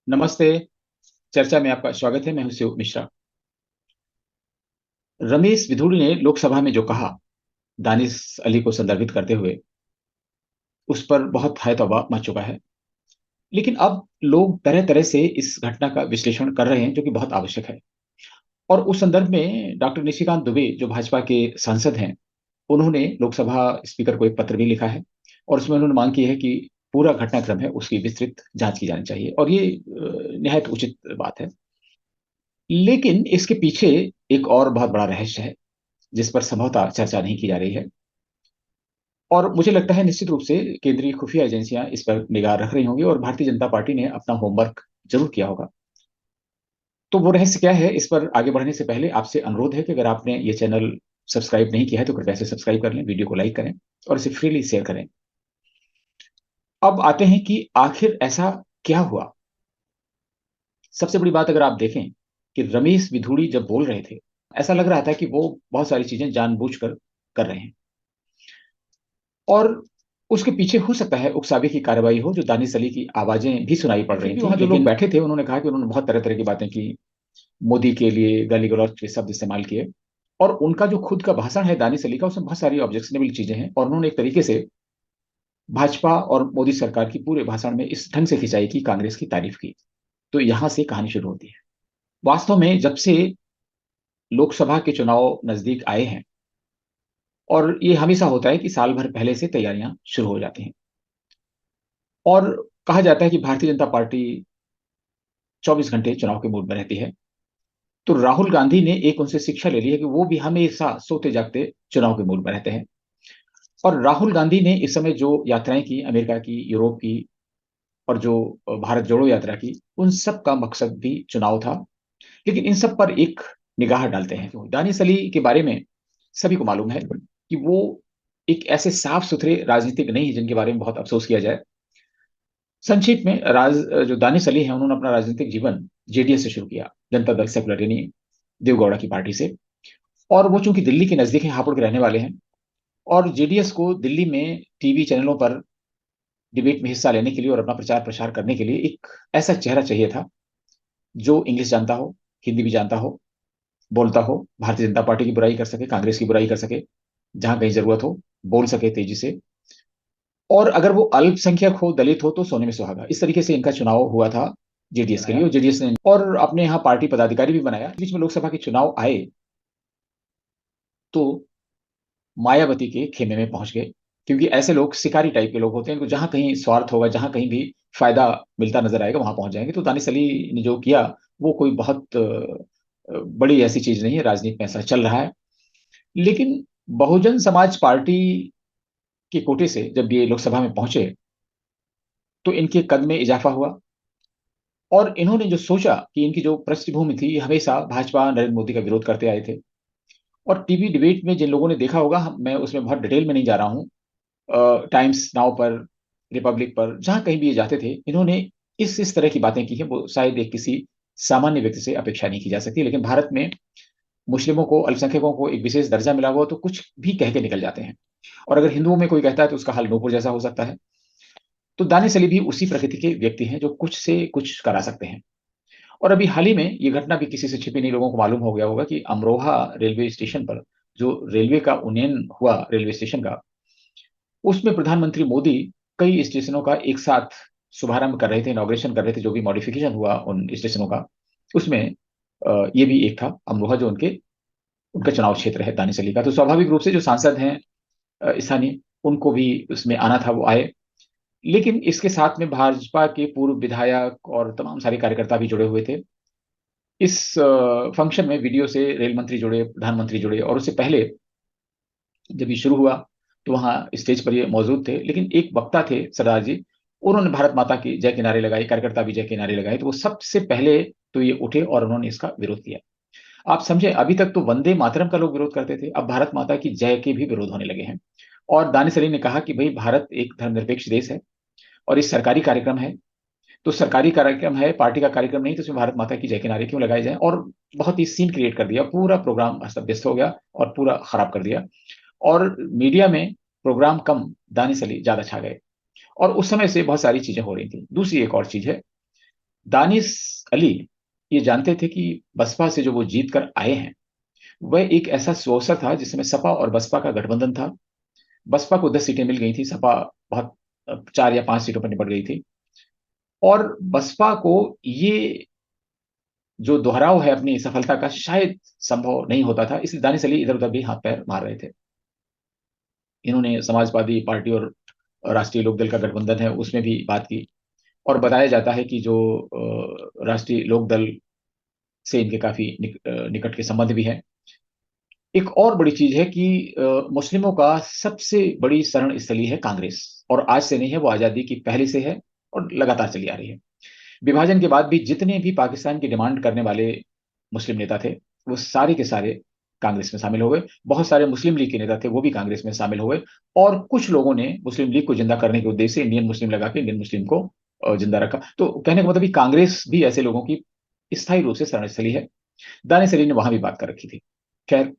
नमस्ते। चर्चा में आपका स्वागत है। मैं हूं शिव मिश्रा। रमेश विधुड़ी ने लोकसभा में जो कहा, दानिश अली को संदर्भित करते हुए, उस पर बहुत है तौबा मच चुका है। लेकिन अब लोग तरह तरह से इस घटना का विश्लेषण कर रहे हैं, जो कि बहुत आवश्यक है। और उस संदर्भ में डॉक्टर निशिकांत दुबे, जो भाजपा के सांसद हैं, उन्होंने लोकसभा स्पीकर को एक पत्र भी लिखा है। और उसमें उन्होंने मांग की है कि पूरा घटनाक्रम है उसकी विस्तृत जांच की जानी चाहिए, और ये निहायत उचित बात है। लेकिन इसके पीछे एक और बहुत बड़ा रहस्य है, जिस पर संभवतः चर्चा नहीं की जा रही है। और मुझे लगता है निश्चित रूप से केंद्रीय खुफिया एजेंसियां इस पर निगाह रख रही होंगी, और भारतीय जनता पार्टी ने अपना होमवर्क जरूर किया होगा। तो वो रहस्य क्या है, इस पर आगे बढ़ने से पहले आपसे अनुरोध है कि अगर आपने ये चैनल सब्सक्राइब नहीं किया है तो कृपया से सब्सक्राइब कर लें, वीडियो को लाइक करें और इसे फ्रीली शेयर करें। अब आते हैं कि आखिर ऐसा क्या हुआ। सबसे बड़ी बात, अगर आप देखें कि रमेश विधुड़ी जब बोल रहे थे, ऐसा लग रहा था कि वो बहुत सारी चीजें जानबूझकर कर रहे हैं। और उसके पीछे हो सकता है उकसावे की कार्रवाई हो, जो दानिश अली की आवाजें भी सुनाई पड़ रही थी। वहां जो लोग बैठे थे उन्होंने कहा कि उन्होंने बहुत तरह तरह की बातें की, मोदी के लिए गाली गलौज के शब्द इस्तेमाल किए। और उनका जो खुद का भाषण है दानिश अली का, उसमें बहुत सारी ऑब्जेक्शनेबल चीजें हैं, और उन्होंने एक तरीके से भाजपा और मोदी सरकार की पूरे भाषण में इस ढंग से खिंचाई की, कांग्रेस की तारीफ की। तो यहां से कहानी शुरू होती है। वास्तव में जब से लोकसभा के चुनाव नजदीक आए हैं, और ये हमेशा होता है कि साल भर पहले से तैयारियां शुरू हो जाती हैं, और कहा जाता है कि भारतीय जनता पार्टी 24 घंटे चुनाव के मूड में रहती है। तो राहुल गांधी ने एक उनसे शिक्षा ले ली है कि वो भी हमेशा सोते जागते चुनाव के मूड में रहते हैं। और राहुल गांधी ने इस समय जो यात्राएं की, अमेरिका की, यूरोप की, और जो भारत जोड़ो यात्रा की, उन सब का मकसद भी चुनाव था। लेकिन इन सब पर एक निगाह डालते हैं। दानिश अली के बारे में सभी को मालूम है कि वो एक ऐसे साफ सुथरे राजनीतिक नहीं है जिनके बारे में बहुत अफसोस किया जाए। संक्षिप्त में जो दानिश अली हैं, उन्होंने अपना राजनीतिक जीवन जेडीएस से शुरू किया, जनता दल सेकुलर, यानी देवगौड़ा की पार्टी से। और वो चूंकि दिल्ली के नजदीक हैं, हापुड़ के रहने वाले हैं, और जेडीएस को दिल्ली में टीवी चैनलों पर डिबेट में हिस्सा लेने के लिए और अपना प्रचार प्रसार करने के लिए एक ऐसा चेहरा चाहिए था, जो इंग्लिश जानता हो, हिंदी भी जानता हो, बोलता हो, भारतीय जनता पार्टी की बुराई कर सके, कांग्रेस की बुराई कर सके, जहां कहीं जरूरत हो बोल सके तेजी से। और अगर वो अल्पसंख्यक हो, दलित हो, तो सोने में सुहागा। इस तरीके से इनका चुनाव हुआ था जेडीएस के लिए, और जेडीएस ने और अपने यहाँ पार्टी पदाधिकारी भी बनाया। बीच में लोकसभा के चुनाव आए तो मायावती के खेमे में पहुंच गए, क्योंकि ऐसे लोग शिकारी टाइप के लोग होते हैं, तो जहां कहीं स्वार्थ होगा, जहां कहीं भी फायदा मिलता नजर आएगा, वहां पहुंच जाएंगे। तो दानिश अली ने जो किया, वो कोई बहुत बड़ी ऐसी चीज नहीं है, राजनीति में ऐसा चल रहा है। लेकिन बहुजन समाज पार्टी के कोटे से जब ये लोकसभा में पहुंचे, तो इनके कद में इजाफा हुआ। और इन्होंने जो सोचा कि इनकी जो पृष्ठभूमि थी, ये हमेशा भाजपा नरेंद्र मोदी का विरोध करते आए थे। और टीवी डिबेट में जिन लोगों ने देखा होगा, मैं उसमें बहुत डिटेल में नहीं जा रहा हूँ, टाइम्स नाउ पर, रिपब्लिक पर, जहां कहीं भी ये जाते थे, इन्होंने इस तरह की बातें की हैं, वो शायद एक किसी सामान्य व्यक्ति से अपेक्षा नहीं की जा सकती। लेकिन भारत में मुस्लिमों को, अल्पसंख्यकों को एक विशेष दर्जा मिला हुआ, तो कुछ भी कह के निकल जाते हैं। और अगर हिंदुओं में कोई कहता है तो उसका हाल नूपुर जैसा हो सकता है। तो दानिश अली भी उसी प्रकृति के व्यक्ति हैं, जो कुछ से कुछ करा सकते हैं। और अभी हाल ही में ये घटना भी किसी से छिपी नहीं, लोगों को मालूम हो गया होगा कि अमरोहा रेलवे स्टेशन पर जो रेलवे का उन्नयन हुआ, रेलवे स्टेशन का, उसमें प्रधानमंत्री मोदी कई स्टेशनों का एक साथ शुभारंभ कर रहे थे, इनॉग्रेशन कर रहे थे, जो भी मॉडिफिकेशन हुआ उन स्टेशनों का, उसमें ये भी एक था, अमरोहा, जो उनके उनका चुनाव क्षेत्र है दानिश अली का। तो स्वाभाविक रूप से जो सांसद हैं स्थानीय, उनको भी उसमें आना था, वो आए। लेकिन इसके साथ में भाजपा के पूर्व विधायक और तमाम सारे कार्यकर्ता भी जुड़े हुए थे। इस फंक्शन में वीडियो से रेल मंत्री जुड़े, प्रधानमंत्री जुड़े, और उससे पहले जब ये शुरू हुआ तो वहां स्टेज पर ये मौजूद थे। लेकिन एक वक्ता थे, सरदार जी, उन्होंने भारत माता की जय के नारे लगाए, कार्यकर्ता भी जय के नारे लगाए। तो वो सबसे पहले तो ये उठे और उन्होंने इसका विरोध किया। आप समझे, अभी तक तो वंदे मातरम का लोग विरोध करते थे, अब भारत माता की जय के भी विरोध होने लगे हैं। और दानिश अली ने कहा कि भाई, भारत एक धर्मनिरपेक्ष देश है, और ये सरकारी कार्यक्रम है। तो सरकारी कार्यक्रम है, पार्टी का कार्यक्रम नहीं, तो उसमें भारत माता की जय के नारे क्यों लगाए जाए। और बहुत ही सीन क्रिएट कर दिया, पूरा प्रोग्राम अस्त व्यस्त हो गया और पूरा खराब कर दिया। और मीडिया में प्रोग्राम कम, दानिश अली ज्यादा छा गए। और उस समय से बहुत सारी चीजें हो रही थी। दूसरी एक और चीज है दानिश अली ये जानते थे कि बसपा से जो वो जीत कर आए हैं, वह एक ऐसा अवसर था जिसमें सपा और बसपा का गठबंधन था। बसपा को 10 सीटें मिल गई थी, सपा बहुत 4 या 5 सीटों पर निपट गई थी। और बसपा को ये जो दोहराव है अपनी सफलता का, शायद संभव नहीं होता था, इसलिए दानिश अली इधर उधर भी हाथ पैर मार रहे थे। इन्होंने समाजवादी पार्टी और राष्ट्रीय लोकदल का गठबंधन है उसमें भी बात की, और बताया जाता है कि जो राष्ट्रीय लोकदल से इनके काफी निकट के संबंध भी हैं। एक और बड़ी चीज है कि मुस्लिमों का सबसे बड़ी शरण स्थली है कांग्रेस, और आज से नहीं है, वो आजादी की पहले से है और लगातार चली आ रही है। विभाजन के बाद भी जितने भी पाकिस्तान की डिमांड करने वाले मुस्लिम नेता थे, वो सारे के सारे कांग्रेस में शामिल हो गए। बहुत सारे मुस्लिम लीग के नेता थे, वो भी कांग्रेस में शामिल हो गए। और कुछ लोगों ने मुस्लिम लीग को जिंदा करने के उद्देश्य से इंडियन मुस्लिम लगा के इंडियन मुस्लिम को जिंदा रखा। तो कहने का मतलब कि कांग्रेस भी ऐसे लोगों की स्थायी रूप से शरण स्थली है। दानिश अली ने वहां भी बात कर रखी थी। खैर,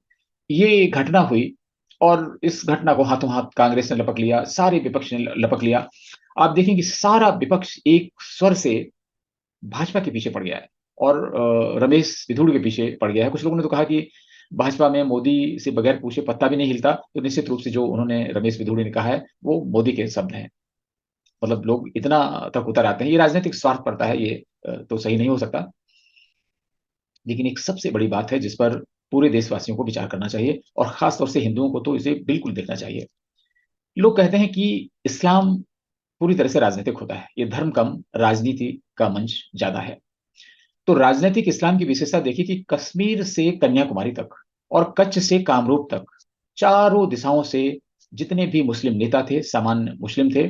ये घटना हुई, और इस घटना को हाथों हाथ कांग्रेस ने लपक लिया, सारे विपक्ष ने लपक लिया। आप देखें कि सारा विपक्ष एक स्वर से भाजपा के पीछे पड़ गया है, और रमेश विधुड़ के पीछे पड़ गया है। कुछ लोगों ने तो कहा कि भाजपा में मोदी से बगैर पूछे पत्ता भी नहीं हिलता। तो निश्चित रूप से जो उन्होंने रमेश विधुड़ ने कहा है वो मोदी के शब्द हैं। मतलब लोग इतना तक उतर आते हैं, ये राजनीतिक स्वार्थ पड़ता है, ये तो सही नहीं हो सकता। लेकिन एक सबसे बड़ी बात है जिस पर पूरे देशवासियों को विचार करना चाहिए, और खासतौर से हिंदुओं को तो इसे बिल्कुल देखना चाहिए। लोग कहते हैं कि इस्लाम पूरी तरह से राजनीतिक होता है, ये धर्म कम राजनीति का मंच ज्यादा है। तो राजनीतिक इस्लाम की विशेषता देखिए कि कश्मीर से कन्याकुमारी तक और कच्छ से कामरूप तक, चारों दिशाओं से जितने भी मुस्लिम नेता थे, सामान्य मुस्लिम थे,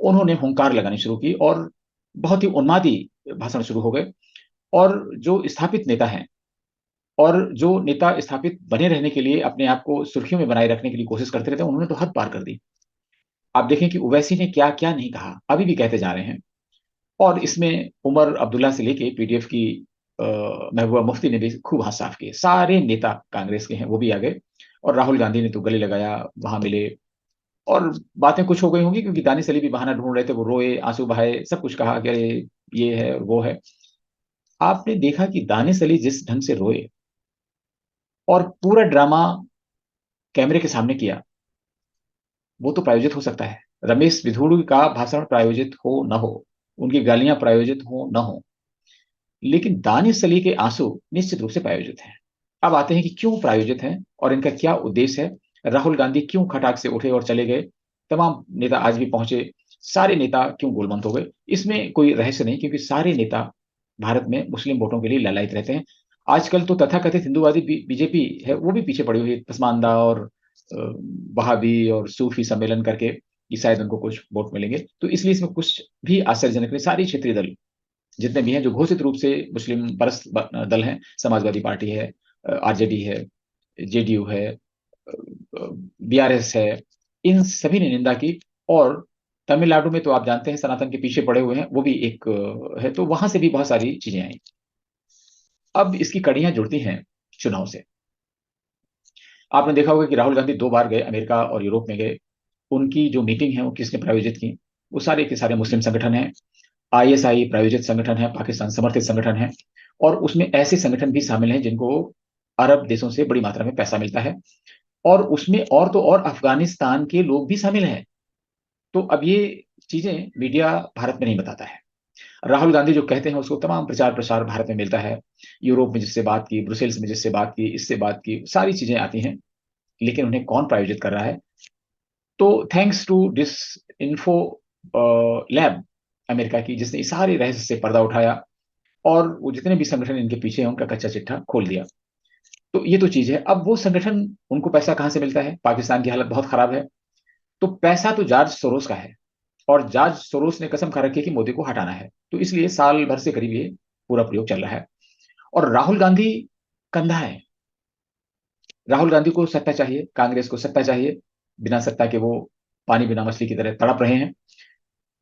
उन्होंने हुंकार लगानी शुरू की, और बहुत ही उन्मादी भाषण शुरू हो गए। और जो स्थापित नेता हैं, और जो नेता स्थापित बने रहने के लिए अपने आप को सुर्खियों में बनाए रखने के लिए कोशिश करते रहते हैं, उन्होंने तो हद पार कर दी। आप देखें कि ओवैसी ने क्या क्या नहीं कहा, अभी भी कहते जा रहे हैं। और इसमें उमर अब्दुल्ला से लेके पीडीएफ की महबूबा मुफ्ती ने भी खूब हाथ साफ किए। सारे नेता कांग्रेस के हैं वो भी आ गए, और राहुल गांधी ने तो गले लगाया, वहां मिले। और बातें कुछ हो गई होंगी क्योंकि दानिश अली भी बहाना ढूंढ रहे थे, वो रोए, आंसू बहाए, सब कुछ कहा कि अरे ये है वो है। आपने देखा कि दानिश अली जिस ढंग से रोए और पूरा ड्रामा कैमरे के सामने किया, वो तो प्रायोजित हो सकता है। रमेश विधुड़ का भाषण प्रायोजित हो न हो, उनकी गालियां प्रायोजित हो न हो, लेकिन दानिश अली के आंसू निश्चित रूप से प्रायोजित हैं। अब आते हैं कि क्यों प्रायोजित हैं और इनका क्या उद्देश्य है। राहुल गांधी क्यों खटाक से उठे और चले गए, तमाम नेता आज भी पहुंचे, सारे नेता क्यों गोलमंद हो गए, इसमें कोई रहस्य नहीं, क्योंकि सारे नेता भारत में मुस्लिम वोटों के लिए ललायित रहते हैं। आजकल तो तथाकथित हिंदूवादी बीजेपी है, वो भी पीछे पड़ी हुई है, पसमानदा और वहाबी और सूफी सम्मेलन करके, कि शायद उनको कुछ वोट मिलेंगे। तो इसलिए इसमें कुछ भी आश्चर्यजनक नहीं, सारी क्षेत्रीय दल जितने भी हैं जो घोषित रूप से मुस्लिम परस्त दल हैं, समाजवादी पार्टी है, आरजेडी है, जेडीयू है, बीआरएस है, इन सभी ने निंदा की। और तमिलनाडु में तो आप जानते हैं सनातन के पीछे पड़े हुए हैं, वो भी एक है, तो वहां से भी बहुत सारी चीजें आई। अब इसकी कड़ियां जुड़ती हैं चुनाव से। आपने देखा होगा कि राहुल गांधी 2 बार गए, अमेरिका और यूरोप में गए। उनकी जो मीटिंग है वो किसने प्रायोजित की, वो सारे के सारे मुस्लिम संगठन हैं। आईएसआई प्रायोजित संगठन है, पाकिस्तान समर्थित संगठन है। और उसमें ऐसे संगठन भी शामिल हैं जिनको अरब देशों से बड़ी मात्रा में पैसा मिलता है। और उसमें और तो और अफगानिस्तान के लोग भी शामिल हैं। तो अब ये चीजें मीडिया भारत में नहीं बताता है। राहुल गांधी जो कहते हैं उसको तमाम प्रचार प्रसार भारत में मिलता है। यूरोप में जिससे बात की, ब्रुसेल्स में जिससे बात की, इससे बात की, सारी चीजें आती हैं। लेकिन उन्हें कौन प्रायोजित कर रहा है? तो thanks to this info lab America की, जिसने इस सारे रहस्य से पर्दा उठाया, और वो जितने भी संगठन इनके पीछे हैं उनका कच्चा चिट्ठा खोल दिया। तो ये तो चीज है। अब वो संगठन, उनको पैसा कहां से मिलता है? पाकिस्तान की हालत बहुत खराब है, तो पैसा तो जॉर्ज सोरोस का है। और जॉर्ज सोरोस ने कसम खा रखी है कि मोदी को हटाना है, तो इसलिए साल भर से करीब ये पूरा प्रयोग चल रहा है। और राहुल गांधी कंधा है। राहुल गांधी को सत्ता चाहिए, कांग्रेस को सत्ता चाहिए। बिना सत्ता के वो पानी बिना मछली की तरह तड़प रहे हैं।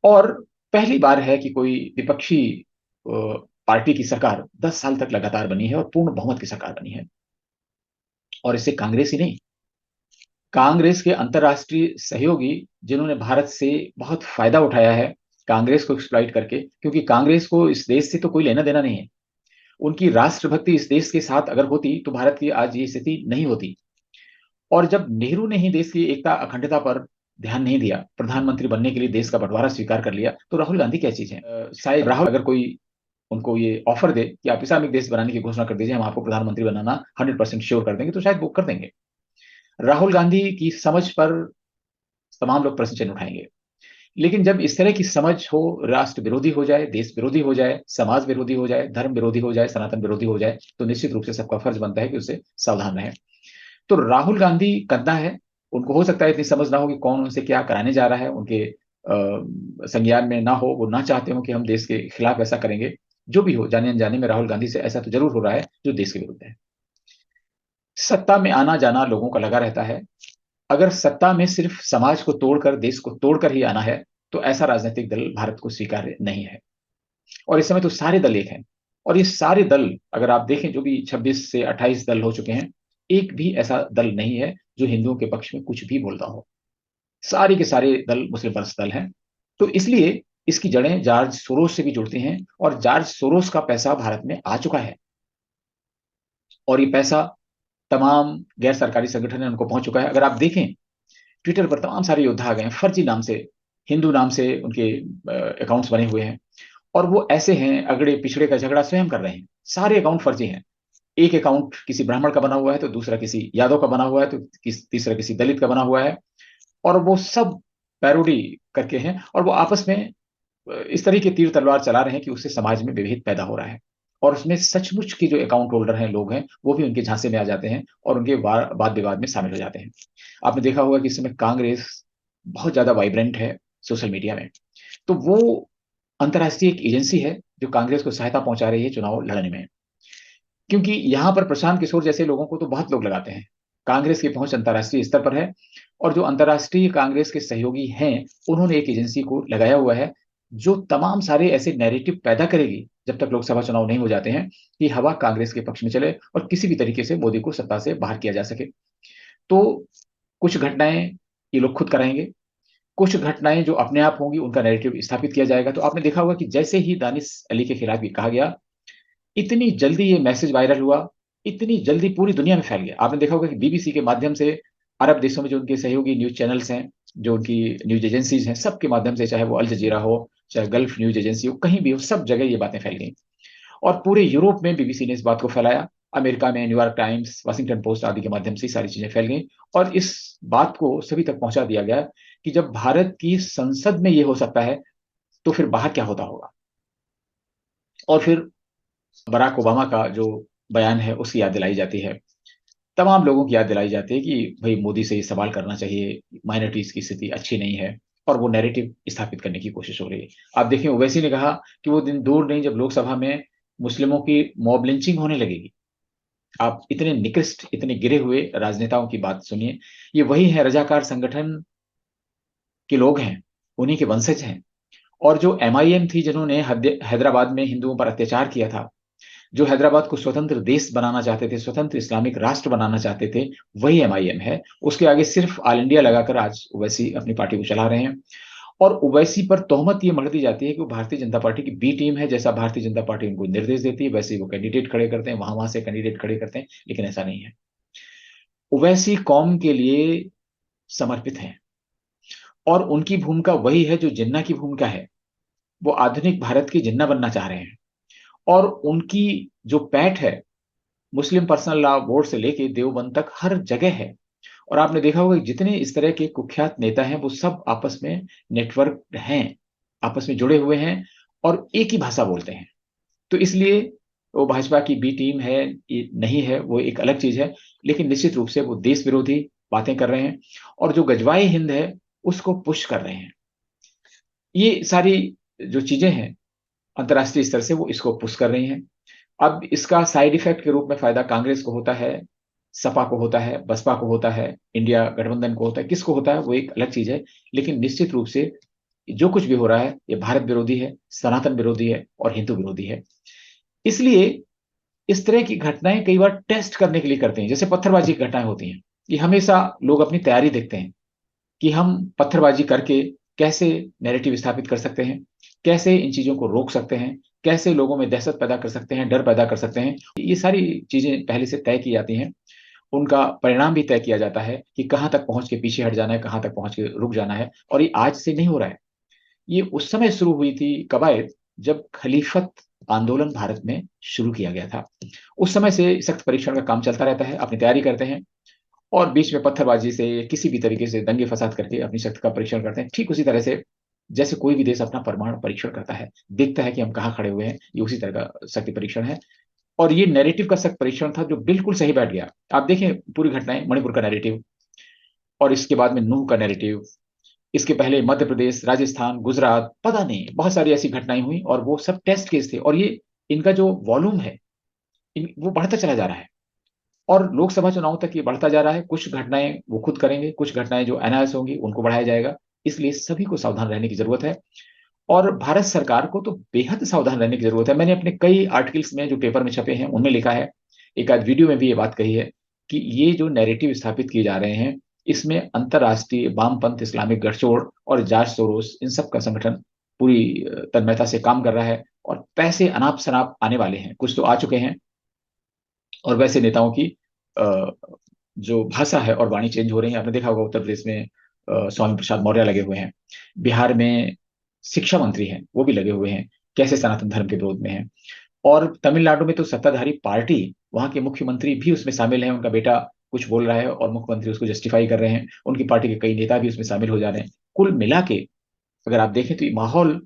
और पहली बार है कि कोई विपक्षी पार्टी की सरकार 10 साल तक लगातार बनी है और पूर्ण बहुमत की सरकार बनी है। और इससे कांग्रेस ही नहीं, कांग्रेस के अंतर्राष्ट्रीय सहयोगी जिन्होंने भारत से बहुत फायदा उठाया है, कांग्रेस को एक्सप्लॉइट करके, क्योंकि कांग्रेस को इस देश से तो कोई लेना देना नहीं है। उनकी राष्ट्रभक्ति इस देश के साथ अगर होती तो भारत की आज ये स्थिति नहीं होती। और जब नेहरू ने ही देश की एकता अखंडता पर ध्यान नहीं दिया, प्रधानमंत्री बनने के लिए देश का बंटवारा स्वीकार कर लिया, तो राहुल गांधी क्या चीज है? शायद राहुल अगर कोई उनको ये ऑफर दे कि आप इस्लामिक देश बनाने की घोषणा कर दीजिए, हम आपको प्रधानमंत्री बनाना 100% श्योर कर देंगे, तो शायद वो कर देंगे। राहुल गांधी की समझ पर तमाम लोग प्रश्न चिन्ह उठाएंगे। लेकिन जब इस तरह की समझ हो, राष्ट्र विरोधी हो जाए, देश विरोधी हो जाए, समाज विरोधी हो जाए, धर्म विरोधी हो जाए, सनातन विरोधी हो जाए, तो निश्चित रूप से सबका फर्ज बनता है कि उससे सावधान रहें। तो राहुल गांधी कद्दा है, उनको हो सकता है इतनी समझ ना हो कि कौन उनसे क्या कराने जा रहा है, उनके संज्ञान में ना हो, वो ना चाहते हो कि हम देश के खिलाफ ऐसा करेंगे। जो भी हो, जाने अनजाने में राहुल गांधी से ऐसा तो जरूर हो रहा है जो देश के विरुद्ध है। सत्ता में आना जाना लोगों का लगा रहता है। अगर सत्ता में सिर्फ समाज को तोड़कर, देश को तोड़कर ही आना है, तो ऐसा राजनीतिक दल भारत को स्वीकार्य नहीं है। और इस समय तो सारे दल एक हैं। और ये सारे दल अगर आप देखें, जो भी 26 से 28 दल हो चुके हैं, एक भी ऐसा दल नहीं है जो हिंदुओं के पक्ष में कुछ भी बोलता हो। सारे के सारे दल मुस्लिम परस्त दल हैं। तो इसलिए इसकी जड़ें जॉर्ज सोरोस से भी जुड़ती हैं, और जॉर्ज सोरोस का पैसा भारत में आ चुका है। और ये पैसा तमाम गैर सरकारी संगठन है उनको पहुंच चुका है। अगर आप देखें, ट्विटर पर तमाम सारे योद्धा आ गए हैं, फर्जी नाम से, हिंदू नाम से उनके अकाउंट्स बने हुए हैं। और वो ऐसे हैं, अगड़े पिछड़े का झगड़ा स्वयं कर रहे हैं। सारे अकाउंट फर्जी हैं। एक अकाउंट किसी ब्राह्मण का बना हुआ है, तो दूसरा किसी यादव का बना हुआ है, तो तीसरा किसी दलित का बना हुआ है। और वो सब पैरोडी करके हैं, और वो आपस में इस तरह की तीर तलवार चला रहे हैं कि उससे समाज में विभेद पैदा हो रहा है। और उसमें सचमुच के जो अकाउंट होल्डर हैं, लोग हैं, वो भी उनके झांसे में आ जाते हैं और उनके वाद विवाद में शामिल हो जाते हैं। आपने देखा होगा कि इस समय कांग्रेस बहुत ज्यादा वाइब्रेंट है सोशल मीडिया में। तो वो अंतर्राष्ट्रीय एक एजेंसी है जो कांग्रेस को सहायता पहुंचा रही है चुनाव लड़ने में। क्योंकि यहां पर प्रशांत किशोर जैसे लोगों को तो बहुत लोग लगाते हैं। कांग्रेस की पहुंच अंतर्राष्ट्रीय स्तर पर है। और जो अंतर्राष्ट्रीय कांग्रेस के सहयोगी हैं, उन्होंने एक एजेंसी को लगाया हुआ है जो तमाम सारे ऐसे नैरेटिव पैदा करेगी जब तक लोकसभा चुनाव नहीं हो जाते हैं, कि हवा कांग्रेस के पक्ष में चले और किसी भी तरीके से मोदी को सत्ता से बाहर किया जा सके। तो कुछ घटनाएं ये लोग खुद कराएंगे, कुछ घटनाएं जो अपने आप होंगी उनका नैरेटिव स्थापित किया जाएगा। तो आपने देखा होगा कि जैसे ही दानिश अली के खिलाफ ये कहा गया, इतनी जल्दी ये मैसेज वायरल हुआ, इतनी जल्दी पूरी दुनिया में फैल गया। आपने देखा होगा कि बीबीसी के माध्यम से अरब देशों में जो उनके सहयोगी न्यूज चैनल्स हैं, जो उनकी न्यूज एजेंसीज हैं, सबके माध्यम से, चाहे वो अल जजीरा हो, चाहे गल्फ न्यूज एजेंसी हो, कहीं भी हो, सब जगह ये बातें फैल गई। और पूरे यूरोप में बीबीसी ने इस बात को फैलाया। अमेरिका में न्यूयॉर्क टाइम्स, वाशिंगटन पोस्ट आदि के माध्यम से सारी चीजें फैल गई। और इस बात को सभी तक पहुंचा दिया गया कि जब भारत की संसद में ये हो सकता है, तो फिर बाहर क्या होता होगा। और फिर बराक ओबामा का जो बयान है उसकी याद दिलाई जाती है। तमाम लोगों की याद दिलाई जाती है कि भाई मोदी से ये सवाल करना चाहिए, माइनॉरिटीज की स्थिति अच्छी नहीं है। और वो नैरेटिव स्थापित करने की कोशिश हो रही है। आप देखें, ओवैसी ने कहा कि वो दिन दूर नहीं जब लोकसभा में मुस्लिमों की मॉब लिंचिंग होने लगेगी। आप इतने निकृष्ट, इतने गिरे हुए राजनेताओं की बात सुनिए। ये वही है, रजाकार संगठन के लोग हैं, उन्हीं के वंशज हैं। और जो एमआईएम थी, जिन्होंने हैदराबाद में हिंदुओं पर अत्याचार किया था, जो हैदराबाद को स्वतंत्र देश बनाना चाहते थे, स्वतंत्र इस्लामिक राष्ट्र बनाना चाहते थे, वही एमआईएम है। उसके आगे सिर्फ ऑल इंडिया लगाकर आज ओवैसी अपनी पार्टी को चला रहे हैं। और ओवैसी पर तोहमत ये मढ़ दी जाती है कि वो भारतीय जनता पार्टी की बी टीम है। जैसा भारतीय जनता पार्टी उनको निर्देश देती है, वैसे ही वो कैंडिडेट खड़े करते हैं, वहां वहां से कैंडिडेट खड़े करते हैं। लेकिन ऐसा नहीं है। ओवैसी कौम के लिए समर्पित हैं। और उनकी भूमिका वही है जो जिन्ना की भूमिका है। वो आधुनिक भारत के जिन्ना बनना चाह रहे हैं। और उनकी जो पैठ है, मुस्लिम पर्सनल लॉ बोर्ड से लेके देवबंद तक हर जगह है। और आपने देखा होगा कि जितने इस तरह के कुख्यात नेता हैं, वो सब आपस में नेटवर्क हैं, आपस में जुड़े हुए हैं, और एक ही भाषा बोलते हैं। तो इसलिए वो भाजपा की बी टीम है, ये नहीं है, वो एक अलग चीज है। लेकिन निश्चित रूप से वो देश विरोधी बातें कर रहे हैं। और जो गजवाए हिंद है, उसको पुश कर रहे हैं। ये सारी जो चीजें हैं अंतर्राष्ट्रीय स्तर से, वो इसको पुश कर रही हैं। अब इसका साइड इफेक्ट के रूप में फायदा कांग्रेस को होता है, सपा को होता है, बसपा को होता है, इंडिया गठबंधन को होता है, किसको होता है वो एक अलग चीज है। लेकिन निश्चित रूप से जो कुछ भी हो रहा है, ये भारत विरोधी है, सनातन विरोधी है और हिंदू विरोधी है। इसलिए इस तरह की घटनाएं कई बार टेस्ट करने के लिए करते हैं। जैसे पत्थरबाजी की घटनाएं होती हैं, ये हमेशा लोग अपनी तैयारी देखते हैं कि हम पत्थरबाजी करके कैसे नैरेटिव स्थापित कर सकते हैं। कैसे इन चीजों को रोक सकते हैं, कैसे लोगों में दहशत पैदा कर सकते हैं, डर पैदा कर सकते हैं, ये सारी चीजें पहले से तय की जाती हैं। उनका परिणाम भी तय किया जाता है कि कहाँ तक पहुंच के पीछे हट जाना है, कहाँ तक पहुंच के रुक जाना है। और ये आज से नहीं हो रहा है, ये उस समय शुरू हुई थी कवायद जब खलीफत आंदोलन भारत में शुरू किया गया था। उस समय से सख्त परीक्षण का काम चलता रहता है, अपनी तैयारी करते हैं और बीच में पत्थरबाजी से किसी भी तरीके से दंगे फसाद करके अपनी शक्ति का परीक्षण करते हैं। ठीक उसी तरह से जैसे कोई भी देश अपना परमाणु परीक्षण करता है, देखता है कि हम कहाँ खड़े हुए हैं, ये उसी तरह का शक्ति परीक्षण है। और ये नैरेटिव का शक्ति परीक्षण था जो बिल्कुल सही बैठ गया। आप देखें पूरी घटनाएं, मणिपुर का नैरेटिव, और इसके बाद में नूह का नैरेटिव, इसके पहले मध्य प्रदेश, राजस्थान, गुजरात, पता नहीं बहुत सारी ऐसी घटनाएं हुई और वो सब टेस्ट केस थे। और ये इनका जो वॉल्यूम है, वो बढ़ता चला जा रहा है और लोकसभा चुनाव तक ये बढ़ता जा रहा है। कुछ घटनाएं वो खुद करेंगे, कुछ घटनाएं जो अनायास होंगी उनको बढ़ाया जाएगा। इसलिए सभी को सावधान रहने की जरूरत है और भारत सरकार को तो बेहद सावधान रहने की जरूरत है। मैंने अपने कई आर्टिकल्स में जो पेपर में छपे हैं उनमें लिखा है, एक आध वीडियो में भी ये बात कही है कि ये जो नैरेटिव स्थापित किए जा रहे हैं, इसमें अंतर्राष्ट्रीय वामपंथ इस्लामिक गठजोड़ और जार्ज सोरोस, इन सब का संगठन पूरी तन्मयता से काम कर रहा है और पैसे अनाप शनाप आने वाले हैं, कुछ तो आ चुके हैं। और वैसे नेताओं की अ, जो भाषा है और वाणी चेंज हो रही है। आपने देखा होगा उत्तर प्रदेश में स्वामी प्रसाद मौर्य लगे हुए हैं, बिहार में शिक्षा मंत्री हैं वो भी लगे हुए हैं, कैसे सनातन धर्म के विरोध में हैं। और तमिलनाडु में तो सत्ताधारी पार्टी, वहां के मुख्यमंत्री भी उसमें शामिल हैं, उनका बेटा कुछ बोल रहा है और मुख्यमंत्री उसको जस्टिफाई कर रहे हैं, उनकी पार्टी के कई नेता भी उसमें शामिल हो जा रहे हैं। कुल मिला के अगर आप देखें तो ये माहौल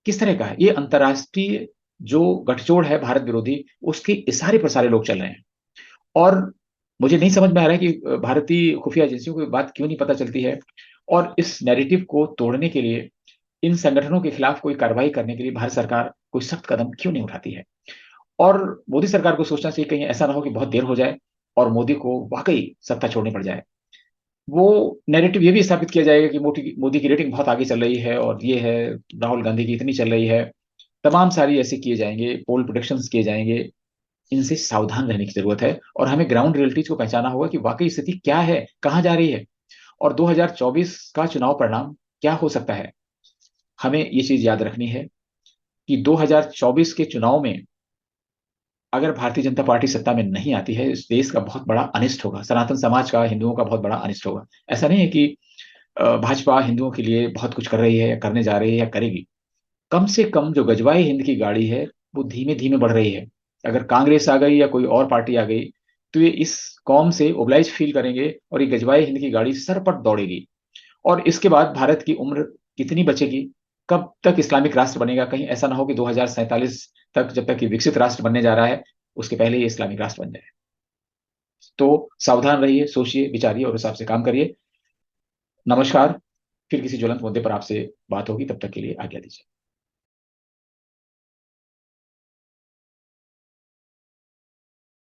किस तरह का है, ये अंतर्राष्ट्रीय जो गठजोड़ है भारत विरोधी, उसके इशारे पर सारे लोग चल रहे हैं। और मुझे नहीं समझ में आ रहा है कि भारतीय खुफिया एजेंसियों को ये बात क्यों नहीं पता चलती है और इस नैरेटिव को तोड़ने के लिए, इन संगठनों के खिलाफ कोई कार्रवाई करने के लिए भारत सरकार कोई सख्त कदम क्यों नहीं उठाती है। और मोदी सरकार को सोचना चाहिए कहीं ऐसा ना हो कि बहुत देर हो जाए और मोदी को वाकई सत्ता छोड़नी पड़ जाए। वो नैरेटिव ये भी स्थापित किया जाएगा कि मोदी मोदी की रेटिंग बहुत आगे चल रही है और ये है, राहुल गांधी की इतनी चल रही है, तमाम सारी ऐसे किए जाएंगे, पोल प्रोडिक्शंस किए जाएंगे। इनसे सावधान रहने की जरूरत है और हमें ग्राउंड रियलिटीज को पहचाना होगा कि वाकई स्थिति क्या है, कहाँ जा रही है और 2024 का चुनाव परिणाम क्या हो सकता है। हमें ये चीज याद रखनी है कि 2024 के चुनाव में अगर भारतीय जनता पार्टी सत्ता में नहीं आती है, इस देश का बहुत बड़ा अनिष्ट होगा, सनातन समाज का, हिंदुओं का बहुत बड़ा अनिष्ट होगा। ऐसा नहीं है कि भाजपा हिंदुओं के लिए बहुत कुछ कर रही है या करने जा रही है या करेगी। कम से कम जो गजवाए हिंद की गाड़ी है वो धीमे धीमे बढ़ रही है। अगर कांग्रेस आ गई या कोई और पार्टी आ गई तो ये इस कौम से ओब्लाइज फील करेंगे और ये गजवाए हिंद की गाड़ी सरपट दौड़ेगी। और इसके बाद भारत की उम्र कितनी बचेगी, कब तक इस्लामिक राष्ट्र बनेगा, कहीं ऐसा ना हो कि 2047 तक, जब तक कि विकसित राष्ट्र बनने जा रहा है, उसके पहले ये इस्लामिक राष्ट्र बन जाए। तो सावधान रहिए, सोचिए, विचारिए और उस हिसाब से काम करिए। नमस्कार। फिर किसी ज्वलंत मुद्दे पर आपसे बात होगी, तब तक के लिए आज्ञा दीजिए।